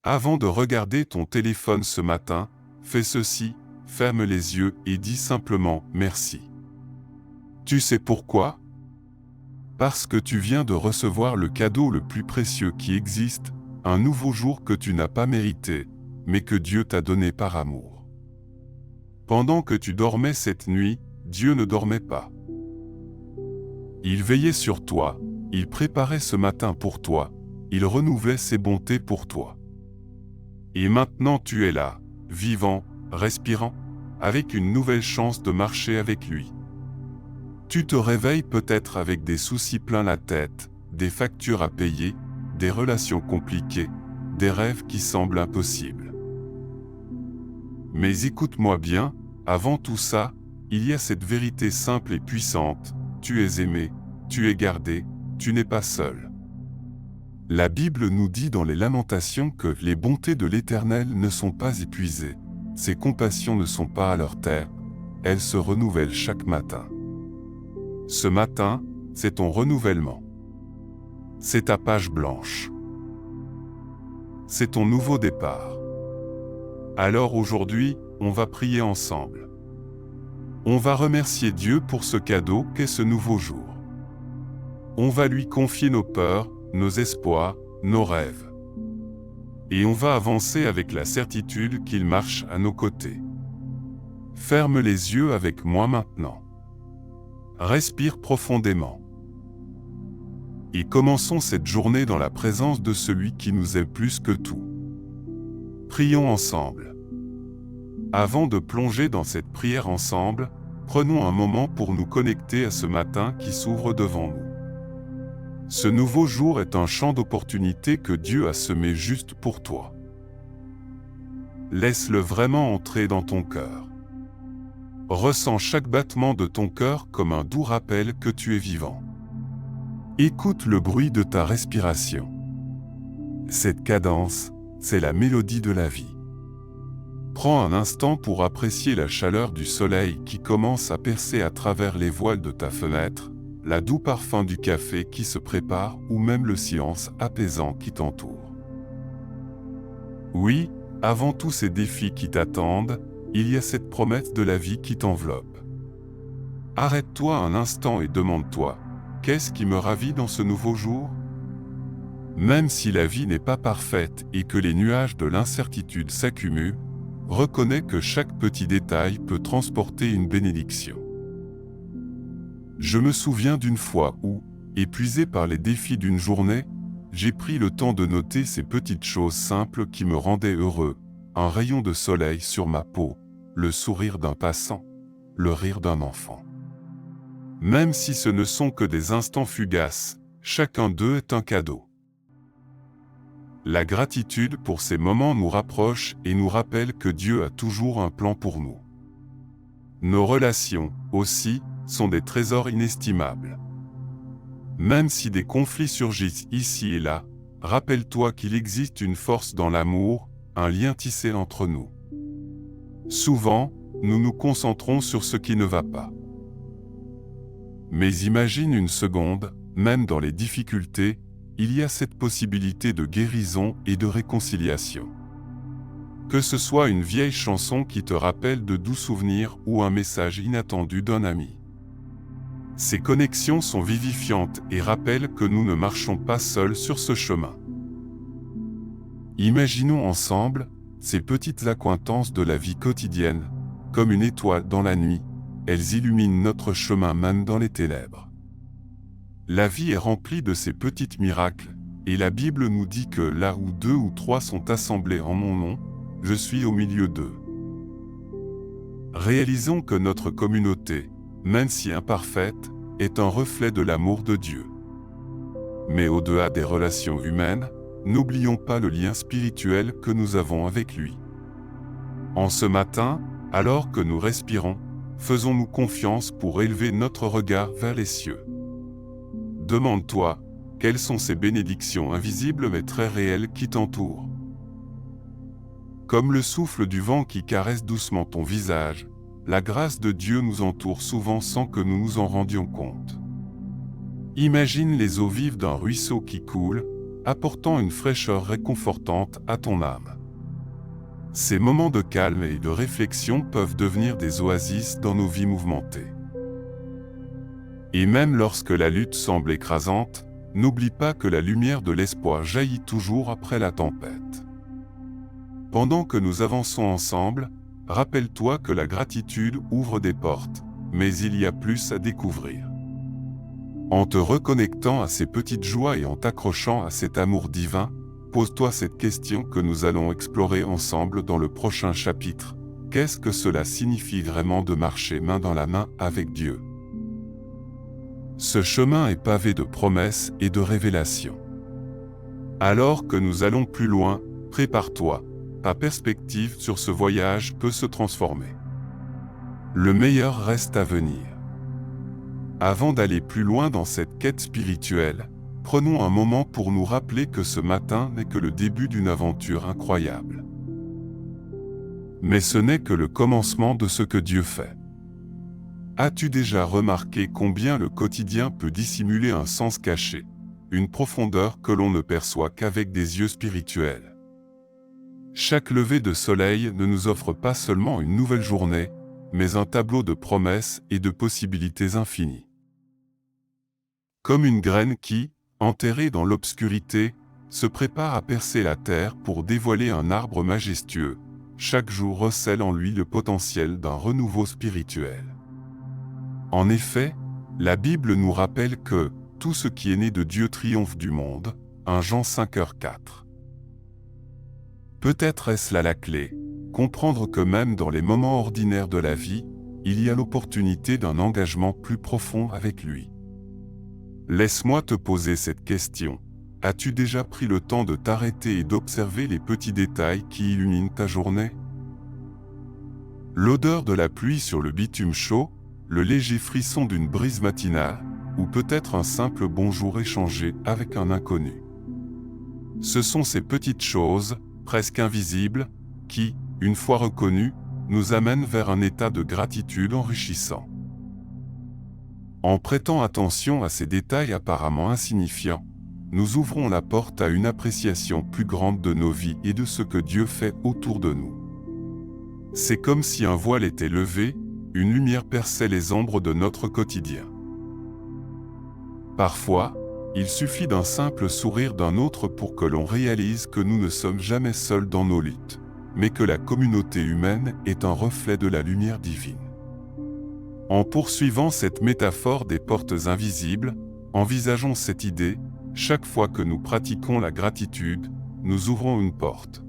Avant de regarder ton téléphone ce matin, fais ceci, ferme les yeux et dis simplement « merci ». Tu sais pourquoi? Parce que tu viens de recevoir le cadeau le plus précieux qui existe, un nouveau jour que tu n'as pas mérité, mais que Dieu t'a donné par amour. Pendant que tu dormais cette nuit, Dieu ne dormait pas. Il veillait sur toi, il préparait ce matin pour toi, il renouvelait ses bontés pour toi. Et maintenant tu es là, vivant, respirant, avec une nouvelle chance de marcher avec lui. Tu te réveilles peut-être avec des soucis plein la tête, des factures à payer, des relations compliquées, des rêves qui semblent impossibles. Mais écoute-moi bien, avant tout ça, il y a cette vérité simple et puissante, tu es aimé, tu es gardé, tu n'es pas seul. La Bible nous dit dans les Lamentations que les bontés de l'Éternel ne sont pas épuisées, ses compassions ne sont pas à leur terme, elles se renouvellent chaque matin. Ce matin, c'est ton renouvellement. C'est ta page blanche. C'est ton nouveau départ. Alors aujourd'hui, on va prier ensemble. On va remercier Dieu pour ce cadeau qu'est ce nouveau jour. On va lui confier nos peurs, nos espoirs, nos rêves. Et on va avancer avec la certitude qu'il marche à nos côtés. Ferme les yeux avec moi maintenant. Respire profondément. Et commençons cette journée dans la présence de celui qui nous aime plus que tout. Prions ensemble. Avant de plonger dans cette prière ensemble, prenons un moment pour nous connecter à ce matin qui s'ouvre devant nous. Ce nouveau jour est un champ d'opportunités que Dieu a semé juste pour toi. Laisse-le vraiment entrer dans ton cœur. Ressens chaque battement de ton cœur comme un doux rappel que tu es vivant. Écoute le bruit de ta respiration. Cette cadence, c'est la mélodie de la vie. Prends un instant pour apprécier la chaleur du soleil qui commence à percer à travers les voiles de ta fenêtre, la doux parfum du café qui se prépare ou même le silence apaisant qui t'entoure. Oui, avant tous ces défis qui t'attendent, il y a cette promesse de la vie qui t'enveloppe. Arrête-toi un instant et demande-toi, qu'est-ce qui me ravit dans ce nouveau jour? Même si la vie n'est pas parfaite et que les nuages de l'incertitude s'accumulent, reconnais que chaque petit détail peut transporter une bénédiction. Je me souviens d'une fois où, épuisé par les défis d'une journée, j'ai pris le temps de noter ces petites choses simples qui me rendaient heureux, un rayon de soleil sur ma peau, le sourire d'un passant, le rire d'un enfant. Même si ce ne sont que des instants fugaces, chacun d'eux est un cadeau. La gratitude pour ces moments nous rapproche et nous rappelle que Dieu a toujours un plan pour nous. Nos relations, aussi, sont des trésors inestimables. Même si des conflits surgissent ici et là, rappelle-toi qu'il existe une force dans l'amour, un lien tissé entre nous. Souvent, nous nous concentrons sur ce qui ne va pas. Mais imagine une seconde, même dans les difficultés, il y a cette possibilité de guérison et de réconciliation. Que ce soit une vieille chanson qui te rappelle de doux souvenirs ou un message inattendu d'un ami. Ces connexions sont vivifiantes et rappellent que nous ne marchons pas seuls sur ce chemin. Imaginons ensemble ces petites accointances de la vie quotidienne, comme une étoile dans la nuit, elles illuminent notre chemin même dans les ténèbres. La vie est remplie de ces petits miracles, et la Bible nous dit que là où 2 ou 3 sont assemblés en mon nom, je suis au milieu d'eux. Réalisons que notre communauté, même si imparfaite, est un reflet de l'amour de Dieu. Mais au-delà des relations humaines, n'oublions pas le lien spirituel que nous avons avec lui. En ce matin, alors que nous respirons, faisons-nous confiance pour élever notre regard vers les cieux. Demande-toi, quelles sont ces bénédictions invisibles mais très réelles qui t'entourent? Comme le souffle du vent qui caresse doucement ton visage, la grâce de Dieu nous entoure souvent sans que nous nous en rendions compte. Imagine les eaux vives d'un ruisseau qui coule, apportant une fraîcheur réconfortante à ton âme. Ces moments de calme et de réflexion peuvent devenir des oasis dans nos vies mouvementées. Et même lorsque la lutte semble écrasante, n'oublie pas que la lumière de l'espoir jaillit toujours après la tempête. Pendant que nous avançons ensemble, rappelle-toi que la gratitude ouvre des portes, mais il y a plus à découvrir. En te reconnectant à ces petites joies et en t'accrochant à cet amour divin, pose-toi cette question que nous allons explorer ensemble dans le prochain chapitre. Qu'est-ce que cela signifie vraiment de marcher main dans la main avec Dieu? Ce chemin est pavé de promesses et de révélations. Alors que nous allons plus loin, prépare-toi, ta perspective sur ce voyage peut se transformer. Le meilleur reste à venir. Avant d'aller plus loin dans cette quête spirituelle, prenons un moment pour nous rappeler que ce matin n'est que le début d'une aventure incroyable. Mais ce n'est que le commencement de ce que Dieu fait. As-tu déjà remarqué combien le quotidien peut dissimuler un sens caché, une profondeur que l'on ne perçoit qu'avec des yeux spirituels? Chaque lever de soleil ne nous offre pas seulement une nouvelle journée, mais un tableau de promesses et de possibilités infinies. Comme une graine qui, enterrée dans l'obscurité, se prépare à percer la terre pour dévoiler un arbre majestueux, chaque jour recèle en lui le potentiel d'un renouveau spirituel. En effet, la Bible nous rappelle que tout ce qui est né de Dieu triomphe du monde, 1 Jean 5,4. Peut-être est-ce là la clé, comprendre que même dans les moments ordinaires de la vie, il y a l'opportunité d'un engagement plus profond avec lui. Laisse-moi te poser cette question. As-tu déjà pris le temps de t'arrêter et d'observer les petits détails qui illuminent ta journée? L'odeur de la pluie sur le bitume chaud, le léger frisson d'une brise matinale, ou peut-être un simple bonjour échangé avec un inconnu. Ce sont ces petites choses, presque invisibles, qui, une fois reconnues, nous amènent vers un état de gratitude enrichissant. En prêtant attention à ces détails apparemment insignifiants, nous ouvrons la porte à une appréciation plus grande de nos vies et de ce que Dieu fait autour de nous. C'est comme si un voile était levé, une lumière perçait les ombres de notre quotidien. Parfois, il suffit d'un simple sourire d'un autre pour que l'on réalise que nous ne sommes jamais seuls dans nos luttes, mais que la communauté humaine est un reflet de la lumière divine. En poursuivant cette métaphore des portes invisibles, envisageons cette idée: chaque fois que nous pratiquons la gratitude, nous ouvrons une porte.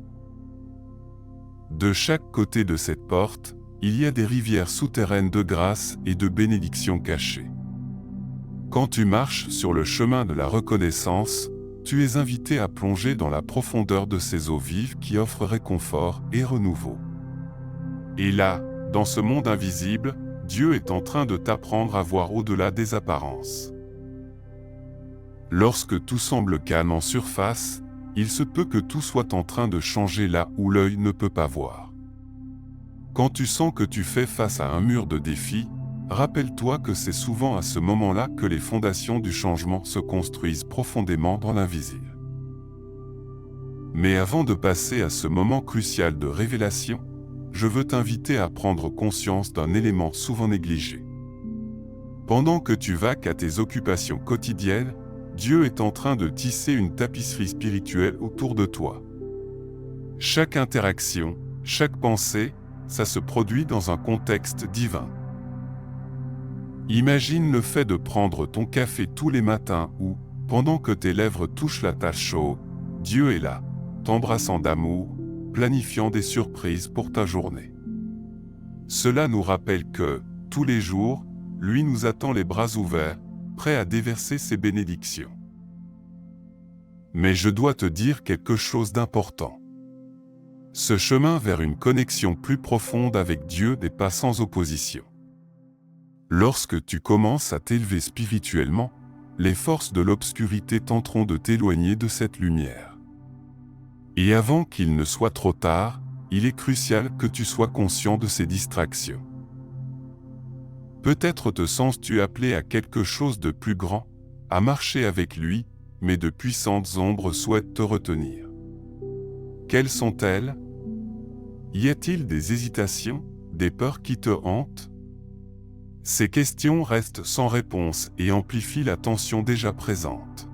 De chaque côté de cette porte, il y a des rivières souterraines de grâce et de bénédictions cachées. Quand tu marches sur le chemin de la reconnaissance, tu es invité à plonger dans la profondeur de ces eaux vives qui offrent réconfort et renouveau. Et là, dans ce monde invisible, Dieu est en train de t'apprendre à voir au-delà des apparences. Lorsque tout semble calme en surface, il se peut que tout soit en train de changer là où l'œil ne peut pas voir. Quand tu sens que tu fais face à un mur de défis, rappelle-toi que c'est souvent à ce moment-là que les fondations du changement se construisent profondément dans l'invisible. Mais avant de passer à ce moment crucial de révélation, je veux t'inviter à prendre conscience d'un élément souvent négligé. Pendant que tu vaques à tes occupations quotidiennes, Dieu est en train de tisser une tapisserie spirituelle autour de toi. Chaque interaction, chaque pensée, ça se produit dans un contexte divin. Imagine le fait de prendre ton café tous les matins où, pendant que tes lèvres touchent la tasse chaude, Dieu est là, t'embrassant d'amour, planifiant des surprises pour ta journée. Cela nous rappelle que, tous les jours, lui nous attend les bras ouverts, prêt à déverser ses bénédictions. Mais je dois te dire quelque chose d'important. Ce chemin vers une connexion plus profonde avec Dieu n'est pas sans opposition. Lorsque tu commences à t'élever spirituellement, les forces de l'obscurité tenteront de t'éloigner de cette lumière. Et avant qu'il ne soit trop tard, il est crucial que tu sois conscient de ces distractions. Peut-être te sens-tu appelé à quelque chose de plus grand, à marcher avec lui, mais de puissantes ombres souhaitent te retenir. Quelles sont-elles? Y a-t-il des hésitations, des peurs qui te hantent? Ces questions restent sans réponse et amplifient la tension déjà présente.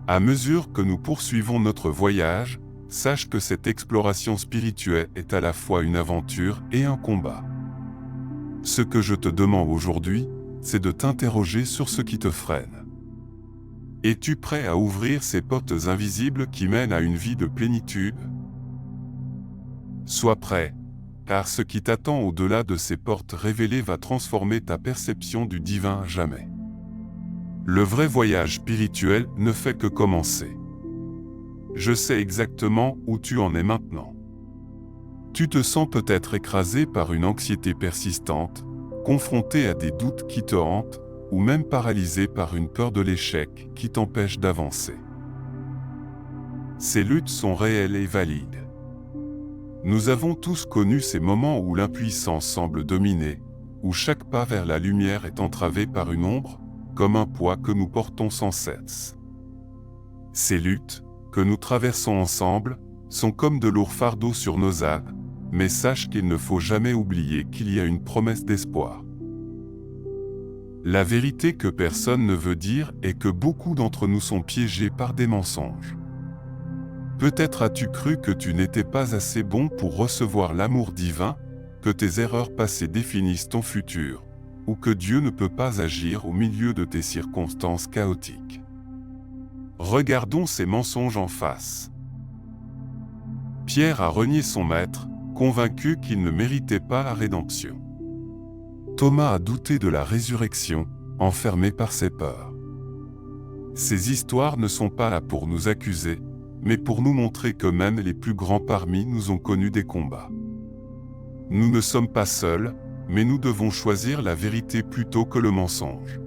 À mesure que nous poursuivons notre voyage, sache que cette exploration spirituelle est à la fois une aventure et un combat. Ce que je te demande aujourd'hui, c'est de t'interroger sur ce qui te freine. Es-tu prêt à ouvrir ces portes invisibles qui mènent à une vie de plénitude? Sois prêt, car ce qui t'attend au-delà de ces portes révélées va transformer ta perception du divin à jamais. Le vrai voyage spirituel ne fait que commencer. Je sais exactement où tu en es maintenant. Tu te sens peut-être écrasé par une anxiété persistante, confronté à des doutes qui te hantent, ou même paralysé par une peur de l'échec qui t'empêche d'avancer. Ces luttes sont réelles et valides. Nous avons tous connu ces moments où l'impuissance semble dominer, où chaque pas vers la lumière est entravé par une ombre, comme un poids que nous portons sans cesse. Ces luttes, que nous traversons ensemble, sont comme de lourds fardeaux sur nos âmes, mais sache qu'il ne faut jamais oublier qu'il y a une promesse d'espoir. La vérité que personne ne veut dire est que beaucoup d'entre nous sont piégés par des mensonges. Peut-être as-tu cru que tu n'étais pas assez bon pour recevoir l'amour divin, que tes erreurs passées définissent ton futur, ou que Dieu ne peut pas agir au milieu de tes circonstances chaotiques. Regardons ces mensonges en face. Pierre a renié son maître, convaincu qu'il ne méritait pas la rédemption. Thomas a douté de la résurrection, enfermé par ses peurs. Ces histoires ne sont pas là pour nous accuser, mais pour nous montrer que même les plus grands parmi nous ont connu des combats. Nous ne sommes pas seuls, mais nous devons choisir la vérité plutôt que le mensonge.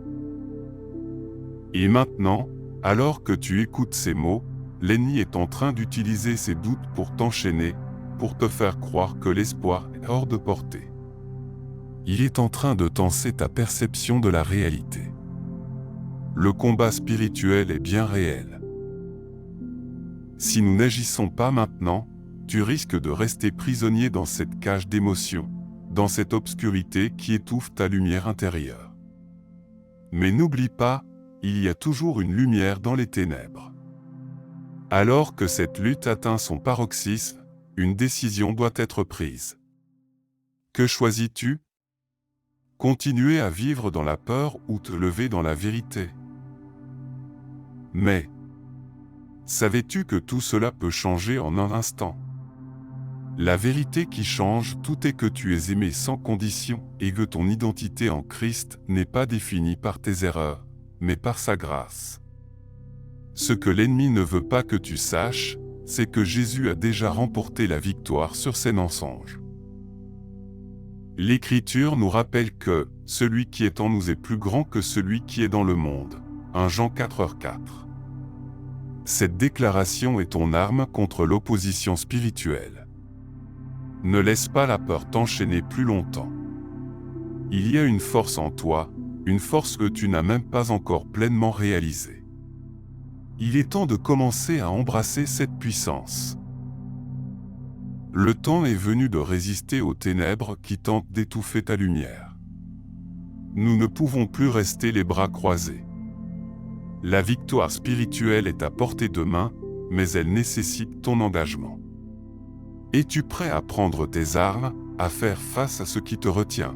Et maintenant, alors que tu écoutes ces mots, l'ennemi est en train d'utiliser ses doutes pour t'enchaîner, pour te faire croire que l'espoir est hors de portée. Il est en train de tenser ta perception de la réalité. Le combat spirituel est bien réel. Si nous n'agissons pas maintenant, tu risques de rester prisonnier dans cette cage d'émotions, dans cette obscurité qui étouffe ta lumière intérieure. Mais n'oublie pas, il y a toujours une lumière dans les ténèbres. Alors que cette lutte atteint son paroxysme, une décision doit être prise. Que choisis-tu? Continuer à vivre dans la peur ou te lever dans la vérité? Mais, savais-tu que tout cela peut changer en un instant? La vérité qui change tout est que tu es aimé sans condition et que ton identité en Christ n'est pas définie par tes erreurs, mais par sa grâce. Ce que l'ennemi ne veut pas que tu saches, c'est que Jésus a déjà remporté la victoire sur ces mensonges. L'Écriture nous rappelle que « celui qui est en nous est plus grand que celui qui est dans le monde » 1 Jean 4,4. Cette déclaration est ton arme contre l'opposition spirituelle. Ne laisse pas la peur t'enchaîner plus longtemps. Il y a une force en toi, une force que tu n'as même pas encore pleinement réalisée. Il est temps de commencer à embrasser cette puissance. Le temps est venu de résister aux ténèbres qui tentent d'étouffer ta lumière. Nous ne pouvons plus rester les bras croisés. La victoire spirituelle est à portée de main, mais elle nécessite ton engagement. Es-tu prêt à prendre tes armes, à faire face à ce qui te retient?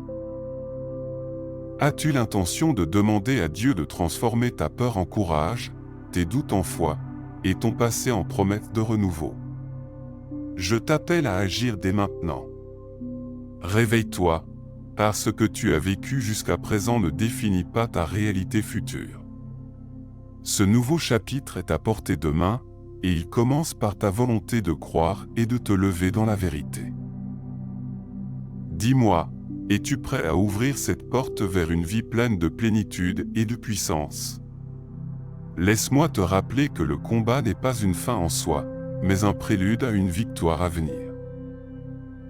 As-tu l'intention de demander à Dieu de transformer ta peur en courage, tes doutes en foi, et ton passé en promesse de renouveau? Je t'appelle à agir dès maintenant. Réveille-toi, parce que ce que tu as vécu jusqu'à présent ne définit pas ta réalité future. Ce nouveau chapitre est à portée de main, et il commence par ta volonté de croire et de te lever dans la vérité. Dis-moi, es-tu prêt à ouvrir cette porte vers une vie pleine de plénitude et de puissance? Laisse-moi te rappeler que le combat n'est pas une fin en soi, mais un prélude à une victoire à venir.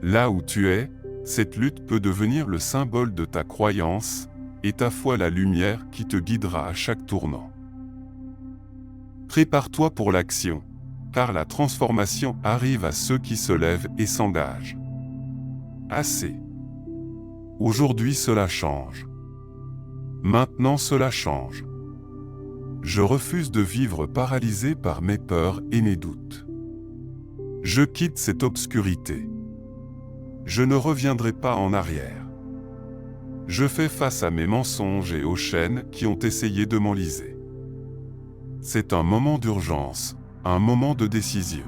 Là où tu es, cette lutte peut devenir le symbole de ta croyance, et ta foi la lumière qui te guidera à chaque tournant. Prépare-toi pour l'action, car la transformation arrive à ceux qui se lèvent et s'engagent. Assez. Aujourd'hui cela change. Maintenant cela change. Je refuse de vivre paralysé par mes peurs et mes doutes. Je quitte cette obscurité. Je ne reviendrai pas en arrière. Je fais face à mes mensonges et aux chaînes qui ont essayé de m'enliser. C'est un moment d'urgence, un moment de décision.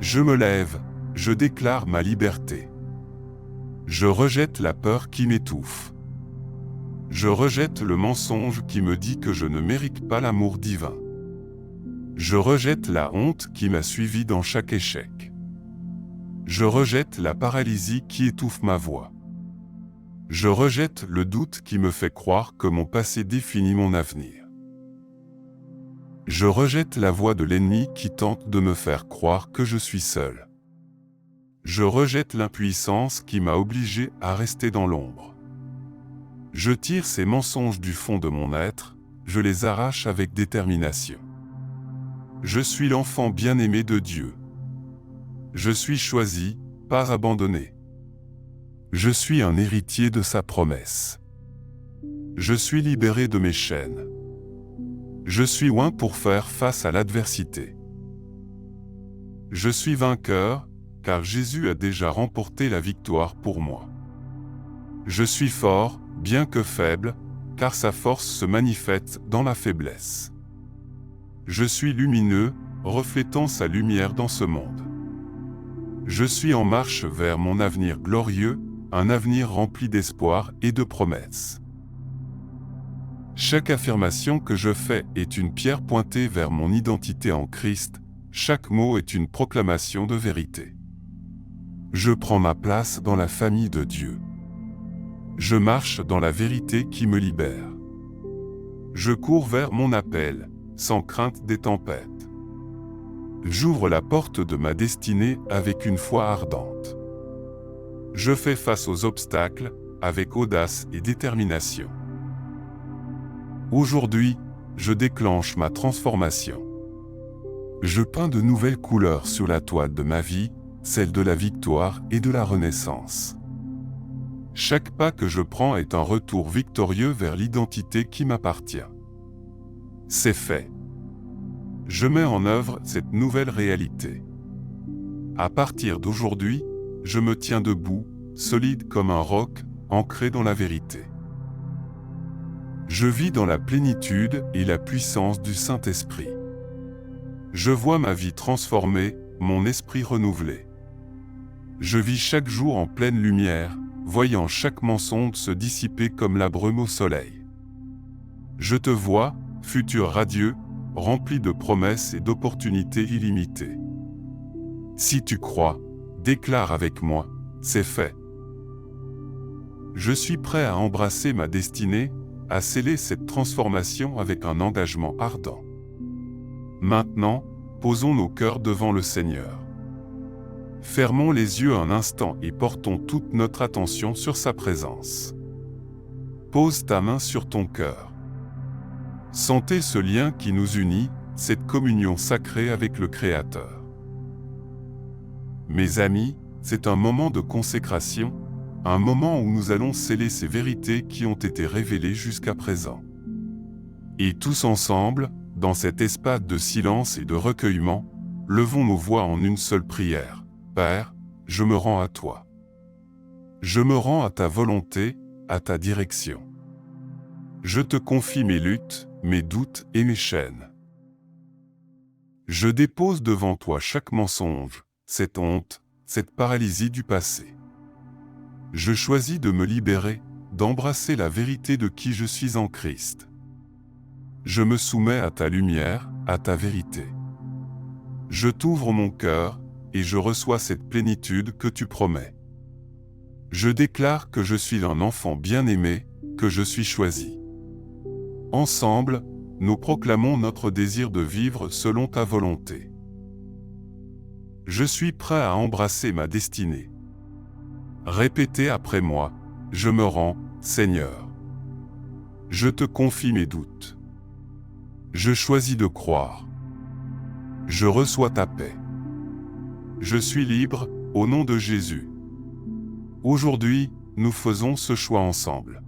Je me lève, je déclare ma liberté. Je rejette la peur qui m'étouffe. Je rejette le mensonge qui me dit que je ne mérite pas l'amour divin. Je rejette la honte qui m'a suivi dans chaque échec. Je rejette la paralysie qui étouffe ma voix. Je rejette le doute qui me fait croire que mon passé définit mon avenir. Je rejette la voix de l'ennemi qui tente de me faire croire que je suis seul. Je rejette l'impuissance qui m'a obligé à rester dans l'ombre. Je tire ces mensonges du fond de mon être, je les arrache avec détermination. Je suis l'enfant bien-aimé de Dieu. Je suis choisi, pas abandonné. Je suis un héritier de sa promesse. Je suis libéré de mes chaînes. Je suis oint pour faire face à l'adversité. Je suis vainqueur, car Jésus a déjà remporté la victoire pour moi. Je suis fort, bien que faible, car sa force se manifeste dans la faiblesse. Je suis lumineux, reflétant sa lumière dans ce monde. Je suis en marche vers mon avenir glorieux, un avenir rempli d'espoir et de promesses. Chaque affirmation que je fais est une pierre pointée vers mon identité en Christ, chaque mot est une proclamation de vérité. Je prends ma place dans la famille de Dieu. Je marche dans la vérité qui me libère. Je cours vers mon appel, sans crainte des tempêtes. J'ouvre la porte de ma destinée avec une foi ardente. Je fais face aux obstacles, avec audace et détermination. Aujourd'hui, je déclenche ma transformation. Je peins de nouvelles couleurs sur la toile de ma vie, celle de la victoire et de la renaissance. Chaque pas que je prends est un retour victorieux vers l'identité qui m'appartient. C'est fait. Je mets en œuvre cette nouvelle réalité. À partir d'aujourd'hui, je me tiens debout, solide comme un roc, ancré dans la vérité. Je vis dans la plénitude et la puissance du Saint-Esprit. Je vois ma vie transformée, mon esprit renouvelé. Je vis chaque jour en pleine lumière, voyant chaque mensonge se dissiper comme la brume au soleil. Je te vois, futur radieux, rempli de promesses et d'opportunités illimitées. Si tu crois, déclare avec moi, c'est fait. Je suis prêt à embrasser ma destinée, à sceller cette transformation avec un engagement ardent. Maintenant, posons nos cœurs devant le Seigneur. Fermons les yeux un instant et portons toute notre attention sur sa présence. Pose ta main sur ton cœur. Sentez ce lien qui nous unit, cette communion sacrée avec le Créateur. Mes amis, c'est un moment de consécration, un moment où nous allons sceller ces vérités qui ont été révélées jusqu'à présent. Et tous ensemble, dans cet espace de silence et de recueillement, levons nos voix en une seule prière. Père, je me rends à toi. Je me rends à ta volonté, à ta direction. Je te confie mes luttes, mes doutes et mes chaînes. Je dépose devant toi chaque mensonge, cette honte, cette paralysie du passé. Je choisis de me libérer, d'embrasser la vérité de qui je suis en Christ. Je me soumets à ta lumière, à ta vérité. Je t'ouvre mon cœur, et je reçois cette plénitude que tu promets. Je déclare que je suis un enfant bien-aimé, que je suis choisi. Ensemble, nous proclamons notre désir de vivre selon ta volonté. Je suis prêt à embrasser ma destinée. Répétez après moi, je me rends, Seigneur. Je te confie mes doutes. Je choisis de croire. Je reçois ta paix. Je suis libre, au nom de Jésus. Aujourd'hui, nous faisons ce choix ensemble.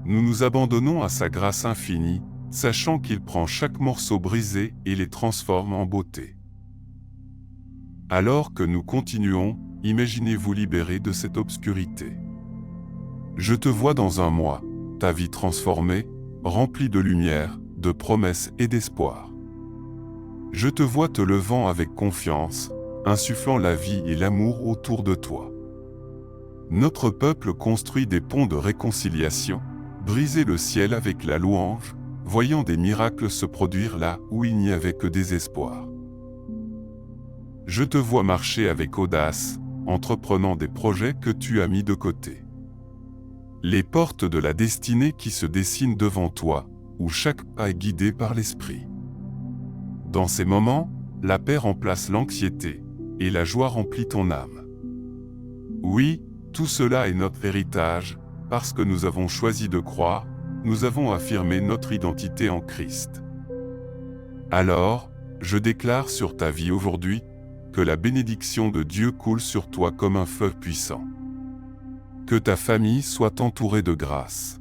Nous nous abandonnons à sa grâce infinie, sachant qu'il prend chaque morceau brisé et les transforme en beauté. Alors que nous continuons, imaginez-vous libéré de cette obscurité. Je te vois dans un mois, ta vie transformée, remplie de lumière, de promesses et d'espoir. Je te vois te levant avec confiance, insufflant la vie et l'amour autour de toi. Notre peuple construit des ponts de réconciliation, briser le ciel avec la louange, voyant des miracles se produire là où il n'y avait que désespoir. Je te vois marcher avec audace, entreprenant des projets que tu as mis de côté. Les portes de la destinée qui se dessinent devant toi, où chaque pas est guidé par l'esprit. Dans ces moments, la paix remplace l'anxiété, et la joie remplit ton âme. Oui, tout cela est notre héritage, parce que nous avons choisi de croire, nous avons affirmé notre identité en Christ. Alors, je déclare sur ta vie aujourd'hui, que la bénédiction de Dieu coule sur toi comme un fleuve puissant. Que ta famille soit entourée de grâce.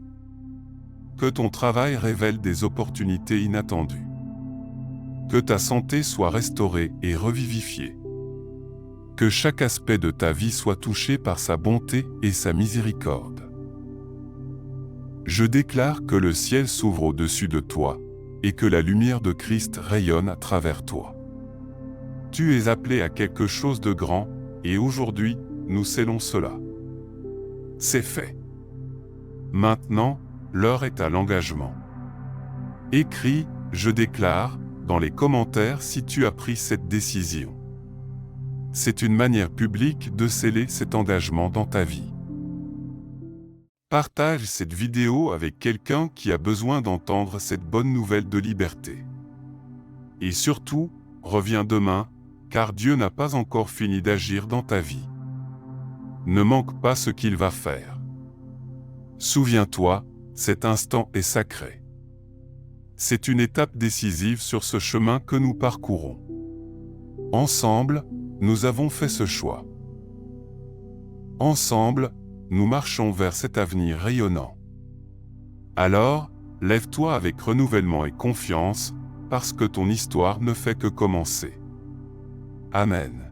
Que ton travail révèle des opportunités inattendues. Que ta santé soit restaurée et revivifiée. Que chaque aspect de ta vie soit touché par sa bonté et sa miséricorde. Je déclare que le ciel s'ouvre au-dessus de toi, et que la lumière de Christ rayonne à travers toi. Tu es appelé à quelque chose de grand, et aujourd'hui, nous scellons cela. C'est fait. Maintenant, l'heure est à l'engagement. Écris « Je déclare » dans les commentaires si tu as pris cette décision. C'est une manière publique de sceller cet engagement dans ta vie. Partage cette vidéo avec quelqu'un qui a besoin d'entendre cette bonne nouvelle de liberté. Et surtout, reviens demain, car Dieu n'a pas encore fini d'agir dans ta vie. Ne manque pas ce qu'il va faire. Souviens-toi, cet instant est sacré. C'est une étape décisive sur ce chemin que nous parcourons. Ensemble, nous avons fait ce choix. Ensemble, nous marchons vers cet avenir rayonnant. Alors, lève-toi avec renouvellement et confiance, parce que ton histoire ne fait que commencer. Amen.